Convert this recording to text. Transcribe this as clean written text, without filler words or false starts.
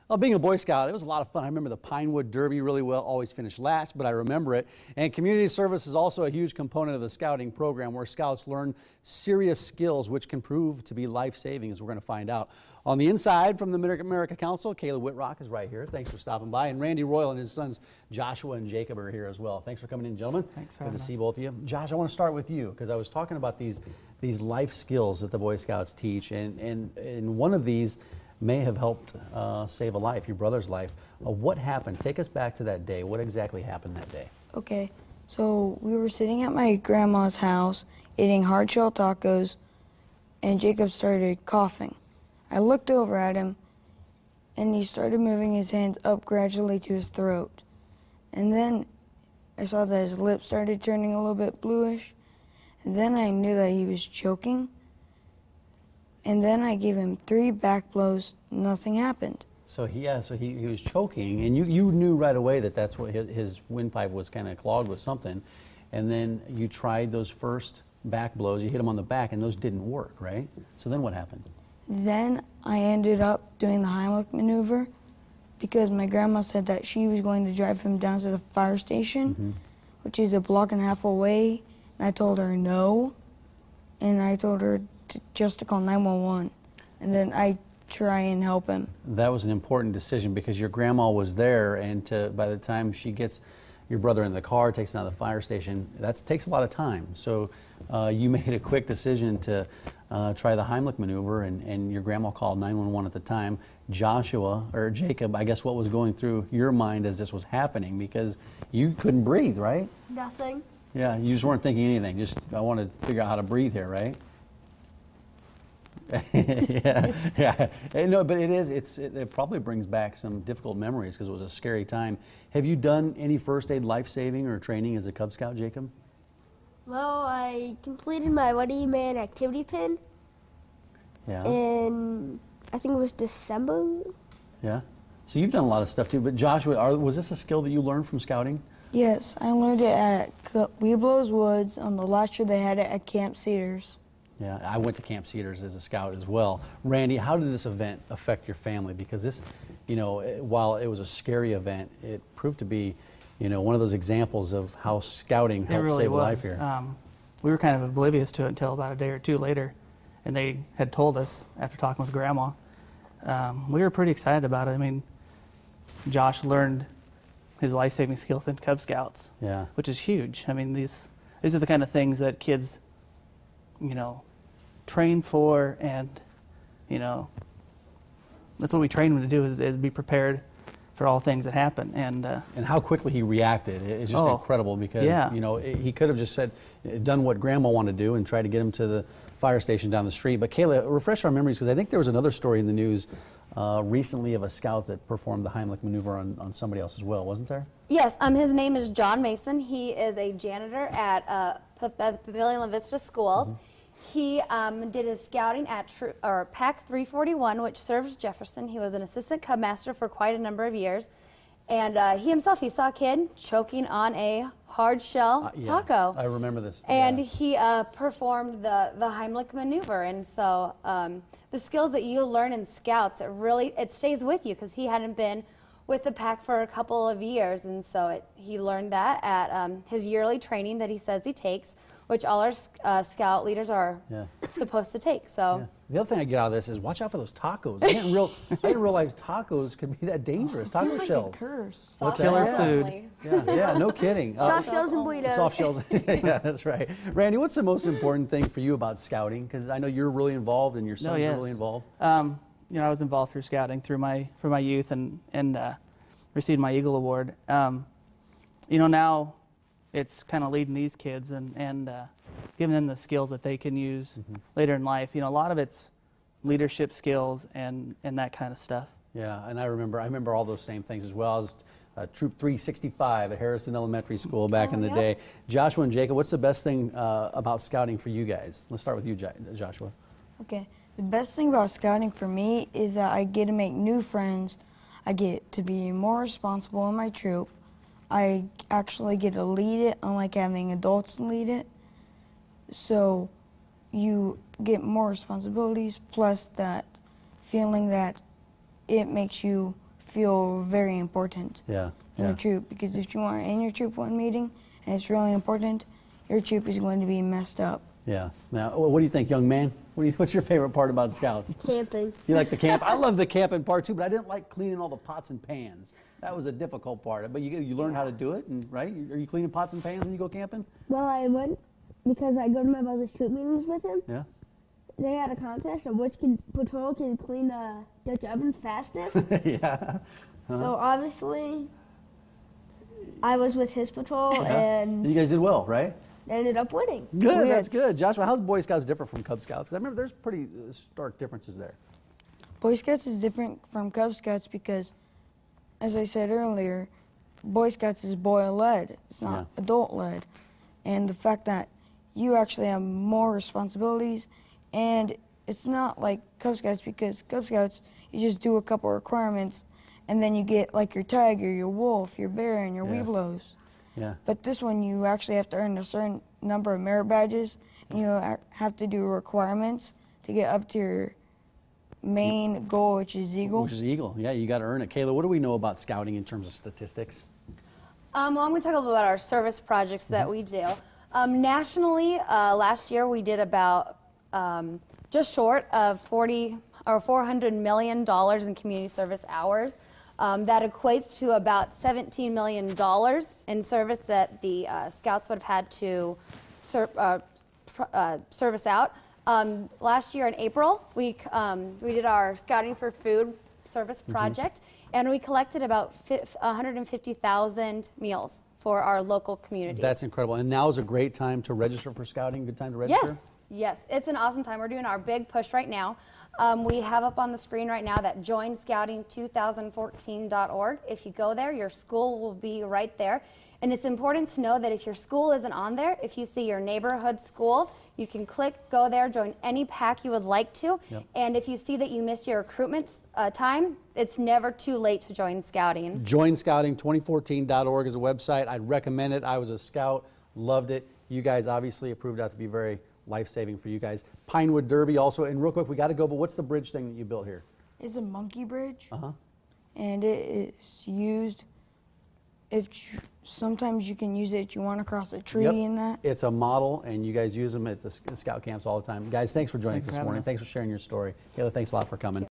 Well, being a Boy Scout, it was a lot of fun. I remember the Pinewood Derby really well, always finished last, but I remember it. And community service is also a huge component of the scouting program, where scouts learn serious skills which can prove to be life-saving, as we're going to find out. On the inside from the Mid-America Council, Kayla Wittrock is right here. Thanks for stopping by. And Randy Royal and his sons Joshua and Jacob are here as well. Thanks for coming in, gentlemen. Thanks for having us. Good to see both of you. Josh, I want to start with you, because I was talking about these life skills that the Boy Scouts teach, and one of these may have helped save a life, your brother's life. What happened? Take us back to that day. What exactly happened that day? Okay, so we were sitting at my grandma's house eating hard-shell tacos, and Jacob started coughing. I looked over at him, and he started moving his hands up gradually to his throat. And then I saw that his lips started turning a little bit bluish, and then I knew that he was choking. And then I gave him 3 back blows. Nothing happened. So he was choking, and you knew right away that that's what his windpipe was kind of clogged with something. And then you tried those first back blows. You hit him on the back, and those didn't work, right? So then what happened? Then I ended up doing the Heimlich maneuver, because my grandma said that she was going to drive him down to the fire station, which is a block and a half away. And I told her no, and I told her just to call 911, and then I try and help him. That was an important decision, because your grandma was there, and by the time she gets your brother in the car, takes him out of the fire station, that takes a lot of time. So you made a quick decision to try the Heimlich maneuver, and your grandma called 911 at the time. Joshua, or Jacob, I guess what was going through your mind as this was happening, because you couldn't breathe, right? Nothing. Yeah, you just weren't thinking anything. Just, I want to figure out how to breathe here, right? yeah. No, but it probably brings back some difficult memories, because it was a scary time. Have you done any first aid life-saving or training as a Cub Scout, Jacob? Well, I completed my What Do You Man activity pin. Yeah. In, I think it was December. Yeah. So you've done a lot of stuff too. But Joshua, was this a skill that you learned from scouting? Yes, I learned it at Webelos Woods. On the last year they had it at Camp Cedars. Yeah, I went to Camp Cedars as a scout as well. Randy, how did this event affect your family? Because this, while it was a scary event, it proved to be, one of those examples of how scouting helped save a life here. We were kind of oblivious to it until about a day or two later, and they had told us after talking with Grandma. We were pretty excited about it. I mean, Josh learned his life-saving skills in Cub Scouts, which is huge. I mean, these are the kind of things that kids, train for, and that's what we train them to do, is be prepared for all things that happen. And how quickly he reacted, it's just incredible, because he could have just done what Grandma wanted to do and tried to get him to the fire station down the street. But Kayla, refresh our memories, because I think there was another story in the news recently of a scout that performed the Heimlich maneuver on somebody else as well, wasn't there? Yes, his name is John Mason. He is a janitor at the Pavilion La Vista Schools. He did his scouting at Pack 341, which serves Jefferson. He was an assistant Cubmaster for quite a number of years. And he saw a kid choking on a hard shell taco. I remember this. And he performed the Heimlich maneuver. And so the skills that you learn in Scouts, it stays with you, because he hadn't been with the pack for a couple of years. And so he learned that at his yearly training that he says he takes, which all our scout leaders are supposed to take. So the other thing I get out of this is watch out for those tacos. I didn't realize tacos could be that dangerous. Taco shells. Like a curse. What's killer food? Yeah, no kidding. Soft shells and burritos. Soft shells. Yeah, that's right. Randy, what's the most important thing for you about scouting? Because I know you're really involved, and your sons are really involved. I was involved through scouting through my youth, and received my Eagle Award. Now it's kind of leading these kids and giving them the skills that they can use later in life. A lot of it's leadership skills and that kind of stuff. Yeah, and I remember all those same things as well. I was Troop 365 at Harrison Elementary School back in the day. Joshua and Jacob, what's the best thing about scouting for you guys? Let's start with you, Joshua. Okay, the best thing about scouting for me is that I get to make new friends. I get to be more responsible in my troop. I actually get to lead it, unlike having adults lead it. So you get more responsibilities, plus that feeling that it makes you feel very important Yeah. in your troop, because if you are in your troop one meeting and it's really important, your troop is going to be messed up. Yeah. Now, what do you think, young man? What's your favorite part about Scouts? Camping. You like the camp? I love the camping part too, but I didn't like cleaning all the pots and pans. That was a difficult part. But you learn how to do it, and right? Are you cleaning pots and pans when you go camping? Well, I went because I go to my brother's troop meetings with him. Yeah. They had a contest of which patrol can clean the Dutch ovens fastest. Yeah. So obviously, I was with his patrol and You guys did well, right? ended up winning. Good, that's good. Joshua, how's Boy Scouts different from Cub Scouts? I remember there's pretty stark differences there. Boy Scouts is different from Cub Scouts because, as I said earlier, Boy Scouts is boy-led. It's not adult-led. And the fact that you actually have more responsibilities, and it's not like Cub Scouts, because Cub Scouts, you just do a couple requirements, and then you get like your tiger, your wolf, your bear, and your Webelos. Yeah. But this one, you actually have to earn a certain number of merit badges, and you have to do requirements to get up to your main goal, which is Eagle. Which is Eagle. Yeah, you got to earn it. Kayla, what do we know about scouting in terms of statistics? Well, I'm going to talk a little bit about our service projects that we do. Nationally, last year we did about just short of $400 million in community service hours. That equates to about $17 million in service that the Scouts would have had to service out. Last year in April, we did our Scouting for Food service project, and we collected about 150,000 meals for our local communities. That's incredible. And now is a great time to register for scouting? Good time to register? Yes, yes. It's an awesome time. We're doing our big push right now. We have up on the screen right now that joinscouting2014.org. If you go there, your school will be right there. And it's important to know that if your school isn't on there, if you see your neighborhood school, you can click, go there, join any pack you would like to. Yep. And if you see that you missed your recruitment time, it's never too late to join scouting. Joinscouting2014.org is a website. I'd recommend it. I was a scout, loved it. You guys obviously it proved out to be very life-saving for you guys. Pinewood Derby also, and real quick, we got to go, but what's the bridge thing that you built here? It's a monkey bridge, Uh-huh. and it is used sometimes you can use it if you want to cross a tree and that. It's a model, and you guys use them at the scout camps all the time. Guys, thanks for joining us this Thanks for having morning. us. Thanks for sharing your story. Kayla, thanks a lot for coming.